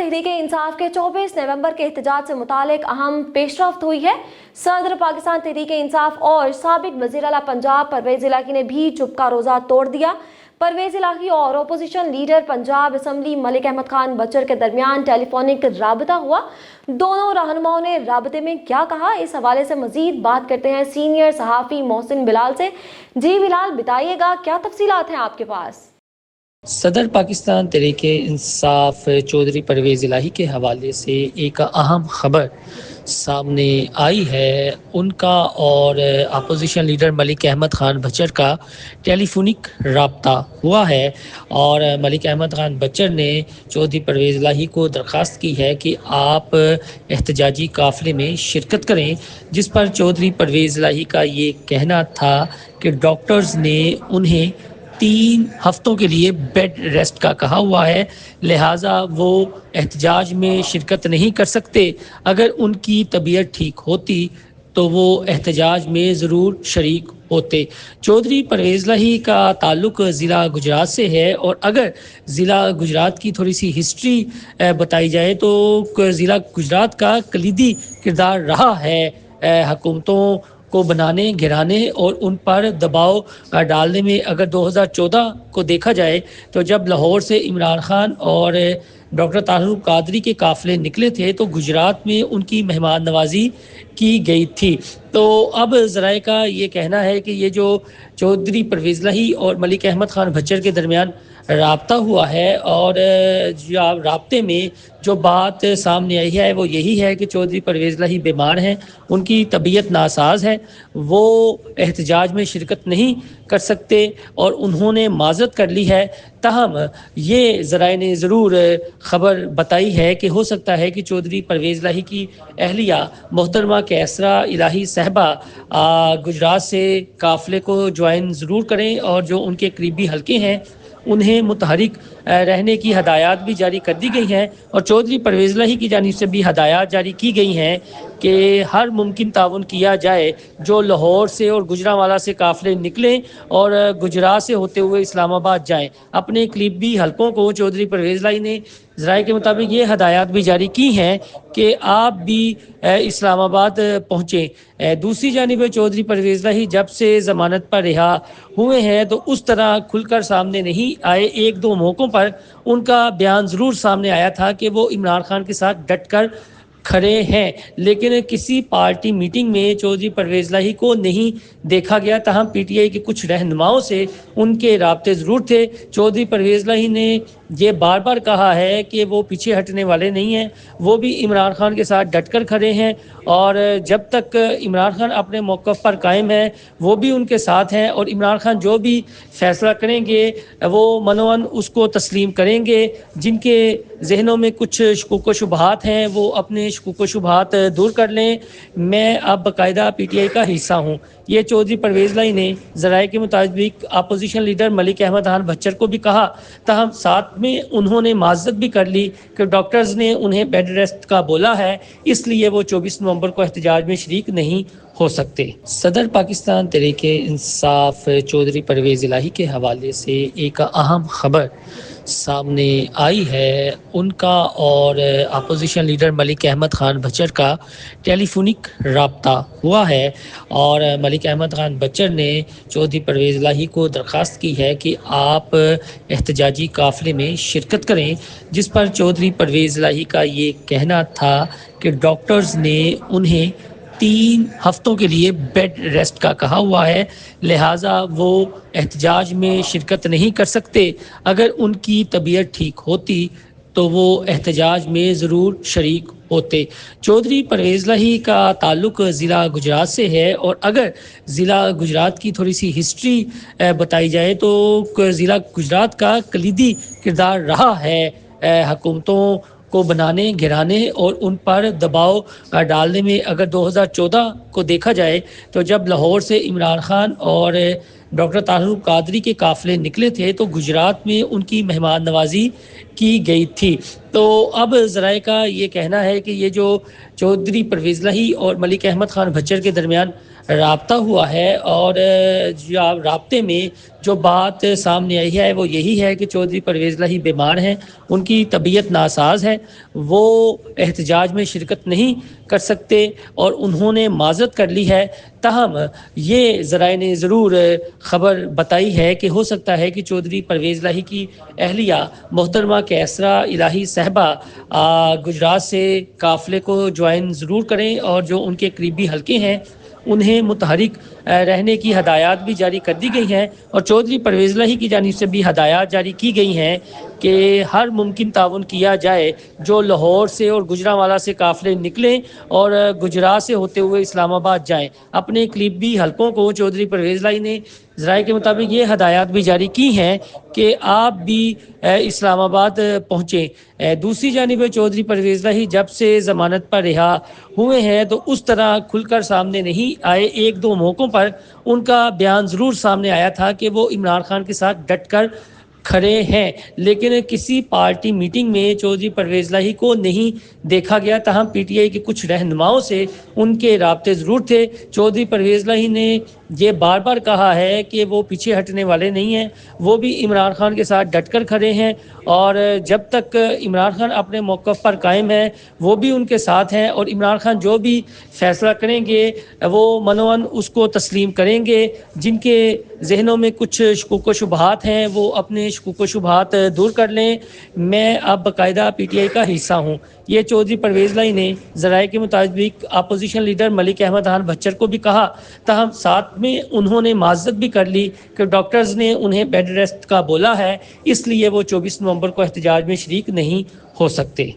तहरीक इंसाफ के 24 नवंबर के एहतजाज से मुतालिक अहम पेशरफ्त हुई है। सदर पाकिस्तान तहरीक इंसाफ और साबिक वज़ीर आला पंजाब परवेज़ इलाही ने भी चुपका रोज़ा तोड़ दिया। परवेज़ इलाही और opposition leader Punjab assembly Malik Ahmad Khan Bhachar के दरमियान टेलीफोनिक राबता हुआ। दोनों रहनुमाओं ने राबते में क्या कहा, इस हवाले से मजीद बात करते हैं सीनियर सहाफ़ी मोहसिन बिलाल से। जी बिलाल, बताइएगा क्या तफसीलात हैं आपके पास? सदर पाकिस्तान तहरीक इंसाफ चौधरी परवेज़ इलाही के हवाले से एक अहम खबर सामने आई है। उनका और अपोजिशन लीडर मलिक अहमद खान बचर का टेलीफोनिक राब्ता हुआ है और मलिक अहमद खान बचर ने चौधरी परवेज़ इलाही को दरख्वास्त की है कि आप एहतजाजी काफ़िले में शिरकत करें, जिस पर चौधरी परवेज़ इलाही का ये कहना था कि डॉक्टर्स ने उन्हें 3 हफ्तों के लिए बेड रेस्ट का कहा हुआ है, लिहाजा वो एहतजाज में शिरकत नहीं कर सकते। अगर उनकी तबीयत ठीक होती तो वो एहतजाज में ज़रूर शरीक होते। चौधरी परवेज़ इलाही का ताल्लुक़ ज़िला गुजरात से है और अगर ज़िला गुजरात की थोड़ी सी हिस्ट्री बताई जाए तो ज़िला गुजरात का कलीदी किरदार रहा है हुकूमतों को बनाने, गिराने और उन पर दबाव डालने में। अगर 2014 को देखा जाए तो जब लाहौर से इमरान खान और डॉक्टर ताहिर कादरी के काफ़िले निकले थे तो गुजरात में उनकी मेहमान नवाजी की गई थी। तो अब ज़राए का ये कहना है कि ये जो चौधरी परवेज़ इलाही और मलिक अहमद खान बचर के दरमियान राब्ता हुआ है और राब्ते में जो बात सामने आई है वो यही है कि चौधरी परवेज़ इलाही बीमार हैं, उनकी तबीयत नासाज है, वो एहतजाज में शिरकत नहीं कर सकते और उन्होंने माज़रत कर ली है। ताहम ये ज़राए ने ज़रूर ख़बर बताई है कि हो सकता है कि चौधरी परवेज़ इलाही की अहलिया मोहतरमा कैसरा इलाही साहबा गुजरात से काफ़िले को ज्वाइन ज़रूर करें और जो उनके करीबी हल्के हैं उन्हें मुतहरिक रहने की हदायत भी जारी कर दी गई हैं और चौधरी परवेज़ इलाही की जानिब से भी हदायत जारी की गई हैं कि हर मुमकिन ताउन किया जाए। जो लाहौर से और गुजरांवाला से काफ़िले निकलें और गुजरात से होते हुए इस्लामाबाद जाएं। अपने करीबी हल्कों को चौधरी परवेज़ इलाही ने ज़राए के मुताबिक ये हदायत भी जारी की हैं कि आप भी इस्लामाबाद पहुँचें। दूसरी जानिब चौधरी परवेज़ इलाही जब से ज़मानत पर रिहा हुए हैं तो उस तरह खुलकर सामने नहीं आए। 1-2 मौक़ों पर उनका बयान ज़रूर सामने आया था कि वो इमरान खान के साथ डट कर खड़े हैं, लेकिन किसी पार्टी मीटिंग में चौधरी परवेज़ इलाही को नहीं देखा गया। तहम पीटीआई के कुछ रहनुमाओं से उनके राब्ते ज़रूर थे। चौधरी परवेज़ इलाही ने ये बार बार कहा है कि वो पीछे हटने वाले नहीं हैं, वो भी इमरान खान के साथ डट कर खड़े हैं और जब तक इमरान खान अपने मौक़िफ़ पर कायम है वो भी उनके साथ हैं और इमरान खान जो भी फ़ैसला करेंगे वो मनोअन उसको तस्लीम करेंगे। जिनके जहनों में कुछ शकूक व शुबहात हैं वो अपने शकूक व शुबहात दूर कर लें। मैं अब बाकायदा पीटीआई का हिस्सा हूँ, ये चौधरी परवेज़ इलाही ने ज़राए के मुताबिक अपोजिशन लीडर मलिक अहमद खान बचर को भी कहा। ताहम साथ में उन्होंने माज़रत भी कर ली कि डॉक्टर्स ने उन्हें बेड रेस्ट का बोला है, इसलिए वो 24 नवंबर को एहतजाज में शरीक नहीं हो सकते। सदर पाकिस्तान तहरीक इंसाफ चौधरी परवेज़ इलाही के हवाले से एक अहम खबर सामने आई है। उनका और अपोजिशन लीडर मलिक अहमद खान बचर का टेलीफोनिक राब्ता हुआ है और मलिक अहमद खान बचर ने चौधरी परवेज़ इलाही को दरख्वास्त की है कि आप एहतजाजी काफ़िले में शिरकत करें, जिस पर चौधरी परवेज़ इलाही का ये कहना था कि डॉक्टर्स ने उन्हें 3 हफ्तों के लिए बेड रेस्ट का कहा हुआ है, लिहाजा वो एहतजाज में शिरकत नहीं कर सकते। अगर उनकी तबीयत ठीक होती तो वो एहतजाज में ज़रूर शरीक होते। चौधरी परवेज़ इलाही का ताल्लुक़ ज़िला गुजरात से है और अगर ज़िला गुजरात की थोड़ी सी हिस्ट्री बताई जाए तो ज़िला गुजरात का कलीदी किरदार रहा है हुकूमतों को बनाने, गिराने और उन पर दबाव डालने में। अगर 2014 को देखा जाए तो जब लाहौर से इमरान खान और डॉक्टर ताहिर कादरी के काफ़िले निकले थे तो गुजरात में उनकी मेहमान नवाजी की गई थी। तो अब ज़राए का ये कहना है कि ये जो चौधरी परवेज़ इलाही और मलिक अहमद खान बचर के दरमियान राब्ता हुआ है और राब्ते में जो बात सामने आई है वो यही है कि चौधरी परवेज़ इलाही बीमार हैं, उनकी तबीयत नासाज है, वो एहतजाज में शिरकत नहीं कर सकते और उन्होंने माज़रत कर ली है। ताहम ये ज़राए ने ज़रूर ख़बर बताई है कि हो सकता है कि चौधरी परवेज़ इलाही की अहलिया मोहतरमा कैसरा इलाही साहबा गुजरात से काफ़िले को ज्वाइन ज़रूर करें और जो उनके करीबी हल्के हैं उन्हें मुतहरिक रहने की हदायत भी जारी कर दी गई हैं और चौधरी परवेज़ इलाही की जानिब से भी हदायत जारी की गई हैं कि हर मुमकिन ताउन किया जाए जो लाहौर से और गुजरांवाला से काफ़िले निकलें और गुजरात से होते हुए इस्लामाबाद जाएं। अपने करीबी हलकों को चौधरी परवेज़ इलाही ने ज़राए के मुताबिक ये हदायत भी जारी की हैं कि आप भी इस्लामाबाद पहुँचें। दूसरी जानिब चौधरी परवेज़ इलाही जब से ज़मानत पर रिहा हुए हैं तो उस तरह खुलकर सामने नहीं आए। एक दो मौक़ों पर उनका बयान ज़रूर सामने आया था कि वो इमरान खान के साथ डट कर खड़े हैं, लेकिन किसी पार्टी मीटिंग में चौधरी परवेज़ इलाही को नहीं देखा गया। ताहम पीटीआई के कुछ रहनुमाओं से उनके राब्ते ज़रूर थे। चौधरी परवेज़ इलाही ने ये बार बार कहा है कि वो पीछे हटने वाले नहीं हैं, वो भी इमरान खान के साथ डट कर खड़े हैं और जब तक इमरान खान अपने मौक़िफ़ पर कायम है वो भी उनके साथ हैं और इमरान खान जो भी फ़ैसला करेंगे वो मनोअन उसको तस्लीम करेंगे। जिनके जहनों में कुछ शकूक व शुबहात हैं वो अपने शकूक व शुबहात दूर कर लें। मैं अब बाकायदा पीटीआई का हिस्सा हूँ, ये चौधरी परवेज़ इलाही ने ज़राए के मुताबिक अपोजिशन लीडर मलिक अहमद खान भच्चर को भी कहा। ताहम साथ में उन्होंने माज़रत भी कर ली कि डॉक्टर्स ने उन्हें बेड रेस्ट का बोला है, इसलिए वो 24 नवंबर को एहतजाज में शरीक नहीं हो सकते।